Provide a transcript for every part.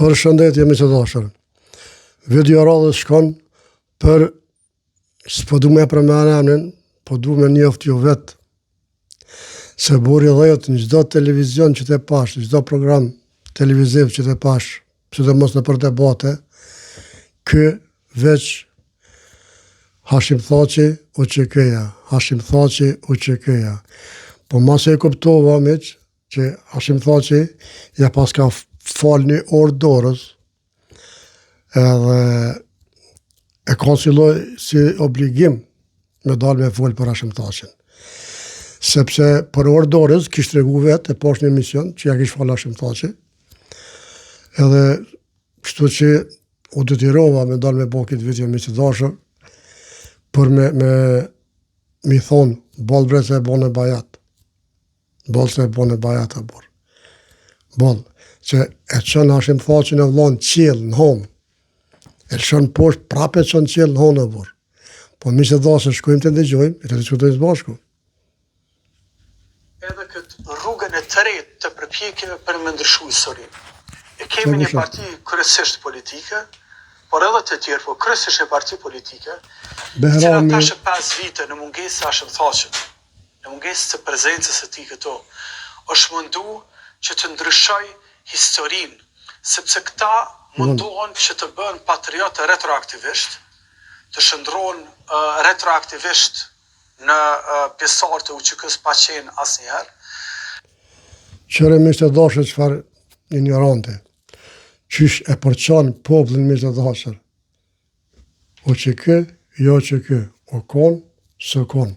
Përshëndetje miq të dashur. Video radhës shkon për s'po du me përmendën, po du me njoftë ju vetë se buri dhejët në çdo televizion që të pash, në çdo program televiziv që të pash, sidomos në për debate, ky veç Hashim Thaçi u çekeja, Hashim Thaçi u çekeja. Po mas e kuptova miq që Hashim Thaçi ja pas ka fal një orë dorës edhe e ka si obligim me dalë me folë për Hashim Thaçin. Sepse për orë dorës kishtë regu vetë e poshtë një emision që ja kishtë falë Hashim Thaçi edhe kështu që u detyrova me dalë me bo këtë video me që dashër për me thonë bolë bre se e bo në bajat. Bolë se e bo në bajat a borë. Bolë. Që e qënë Hashim Thaçin e vlonë qilë në homë. E qënë poshtë prape qënë qilë në homë e borë. Po mi që dhasë shkojmë të ndëgjojmë, e të diskutojmë së bashku. Edhe këtë rrugën e të rejtë të përpjekjeve për me ndryshu historinë. E kemi një parti kryesisht politike, por edhe të tjerë, po kryesisht e parti politike, që në tashe 5 vite në mungesë Hashim Thaçit, në mungesë të prezencës e ti këto, është mundu që të ndryshoj historinë, sepse këta mundohen që të bëhen patriotë retroaktivisht, të shëndrohen retroaktivisht në pjesar të UÇK-s pa qenë asnjëherë. Qëre miq të dashur çfarë ignorante. Qysh e përçan popullin miq të dashur. UÇK, jo UÇK, o kon, së kon.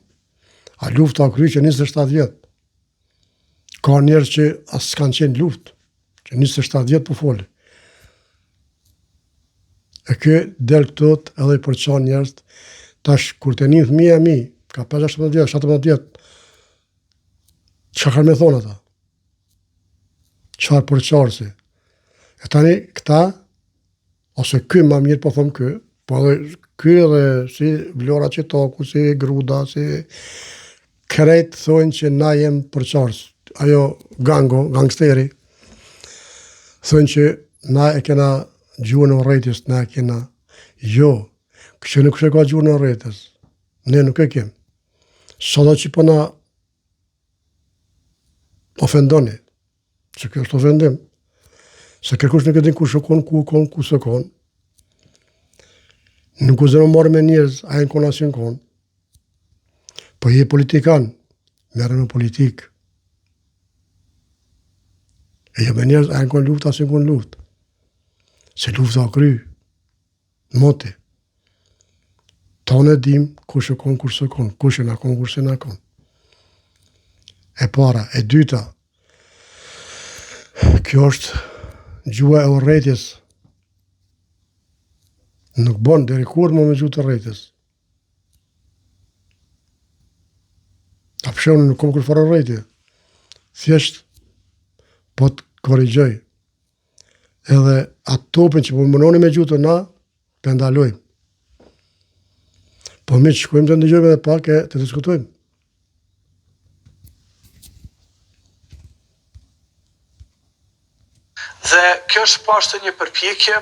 A lufta kryqë 27 vjetë. Ka njerëz që as s'kan qenë luftë, që 27 vjetë po folë. E kë del këtot edhe i përçan njerëz, tash kur të një fëmija mi, ka 15 vjetë, 17 vjetë, që ka me thonë ata? Qarë përçarësi? E tani këta, ose ky ma mirë po thëmë ky, po edhe ky edhe si Vlora Qitaku, si Gruda, si krejt thonë që na jem përçarës. Ajo gangsteri, thonë që na e kena gjuhën e urrejtjes, na e kena, jo, kështë nuk e ka gjuhën e urrejtjes, ne nuk e kem. Sado që po na ofendoni, që kjo është ofendim, se kërkush nuk e din ku shokon, ku së kon, nuk u zërë marrë me njerëz, a e në kon asin kon, po je politikan, merë me politikë, e jo me njerëz a e në kon luft, asin kon luft, se lufta o kry, në moti, tonë e dim ku shokon, kur së kon, ku shë në kon, kur së në kon. E para, e dyta, kjo është gjua e urrejtjes. Nuk bon, deri kur më me gjuhë të urrejtjes. Ta pëshonë nuk kom kur farë urrejtje. Thjesht, po të korrigjoj. Edhe atë topin që po mënoni me gjuhë të na, për ndalojmë. Po mi që shkojmë të ndëgjojmë edhe pak e të diskutojmë. Dhe kjo është pashtë një përpjekje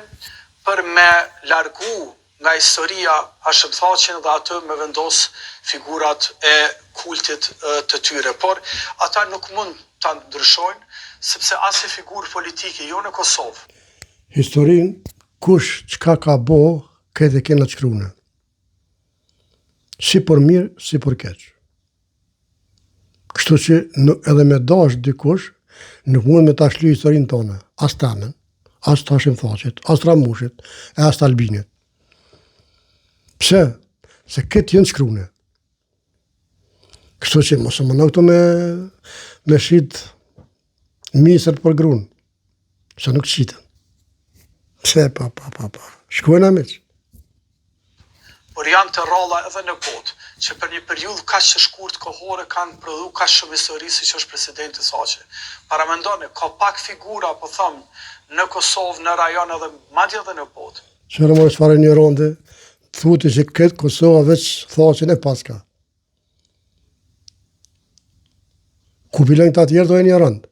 për me largu nga historia Hashim Thaçin dhe atë me vendos figurat e kultit të tyre. Por ata nuk mund të ndryshojnë, sepse asë figurë politike jo në Kosovë. Historin, kush qka ka bo, këtë e kena të shkrune. Si për mirë, si për keq. Kështu që edhe me dash dikush, nuk mund me ta shly historinë tonë, as tanën, as të Hashim Thaçit, as të Ramushit, e as të Albinit. Pse? Se këtë jenë shkrune. Kështu që mos e më në këto me shit misër për grunë, se nuk qitën. Pse, pa. Shkojnë amiq. Por janë të ralla edhe në botë, që për një periudhë kaq të shkurt kohore kanë prodhu kaq shumë histori si që është presidenti Thaçi. Paramendoni, ka pak figura, po thëmë, në Kosovë, në rajon edhe madje edhe në botë. Qërë më është fare një ronde, thuti që këtë Kosova veç Thaçin e paska. Ku bilen këta tjerë do e një rëndë.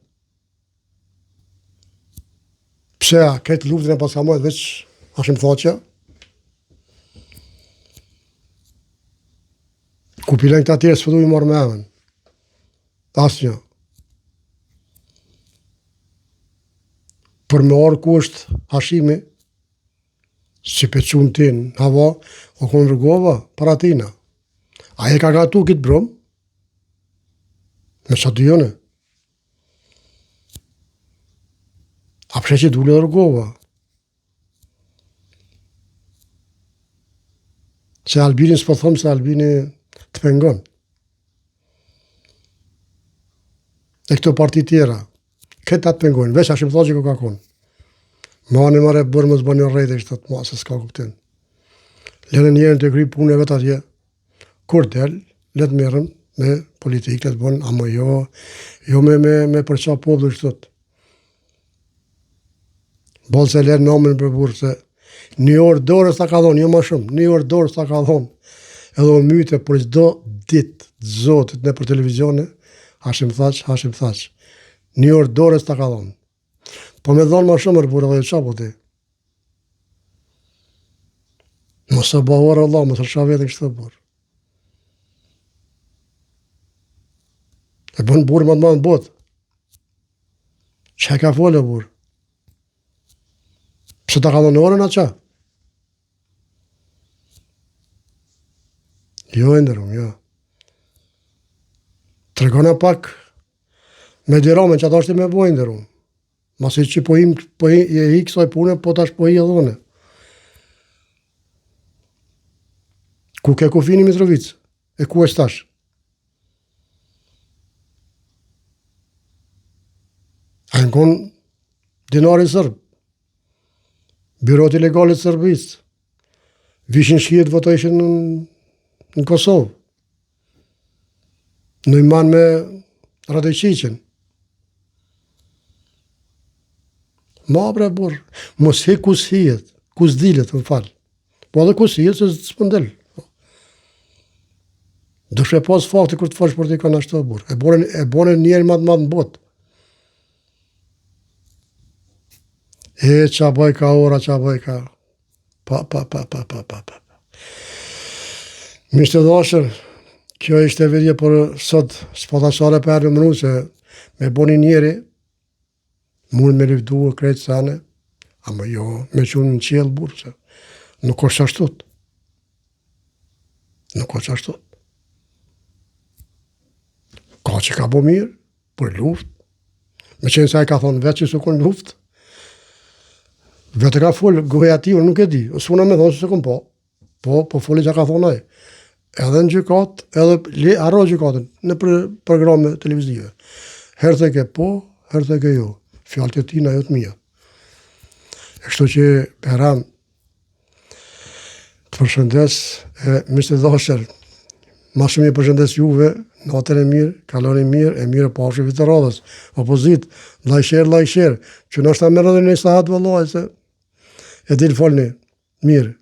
Pse këtë luftën e paskamojt veç Hashim Thaçja, ku pilen këta tjerë s'fëdu i marrë me emën. Asnjë. Për me orë ku është Hashimi, si pequn tin, hava, o konë rëgova, para tina. A e ka gatu këtë brum? Me sa dy jone? A pse që dule rëgova? Se Albinin s'po thëmë se Albini të pengon. E këto parti tjera, këtë atë pengojnë, veç Hashim Thaçi ku ka konë. Ma në mare bërë më zbë një rejtë e shtë ma se s'ka kuptin. Lene njerën të kry punë e vetë atje, kur del, letë merën me politikë, letë bënë, ama jo me përqa popullu shtët. Bolë se lene namën për burë, se një orë dorës ta ka dhonë, jo ma shumë, një orë dorës ta ka dhonë, edhe o myte për çdo ditë zotit në për televizione, Hashim Thaç, një orë dorës ta ka dhonë. Po me dhonë ma shumë rëburë dhe qa po ti. Mësë bëhorë Allah, mësë rësha vetën kështë të burë. E bënë burë më të madhë në botë. Që ka folë e burë? Pse ta ka dhonë orën atë qa? Jo e ndërëm, jo. Të regona pak me dirame që ata është i me bojë ndërëm. Masi që po i kësaj pune, po tash po i e dhone. Ku ke Kufini Mitrovic? E ku është tash? A në konë dinari sërbë, byroti legalit sërbisë, vishin shijet votojshin në Kosovë, në iman me Radojqiqin. Ma bre burë, mos he kus hijet, kus dilet, më falë. Po edhe kus hijet, se s'pëndel. Dëshe pas fakti kër të fash për t'i kanë ashtë të burë. E bone njerë matë në botë. Qa bëj ka ora, qa bëj ka. Pa. Mishtë të dashër, kjo ishte vidje për sot, s'patashare për në mënu, se me boni njeri, mund me lëvdu e krejtë sane, ama jo me qunë në qelë burë, se nuk është qashtut. Nuk është qashtut. Ka që ka bo mirë, për luft. Me qenë se a i ka thonë vetë që së konë luft. Vetë ka folë, goja ti, unë nuk e di. S'una me thonë që se konë po. Po folë që ka thonë ajë. Edhe në gjykat, edhe arro gjykatën, në programe televizive. Herë të ke po, herë të ke jo. Fjallët e tina jo të mija. E kështu që Behram të përshëndes e mishtë të dashër, ma shumë i përshëndes juve, natën e mirë, kaloni mirë, e mirë pashë vitë radhës, opozit, lajsherë, që në është ta mërë dhe një sahat vëllaj, se e dilë folni, mirë.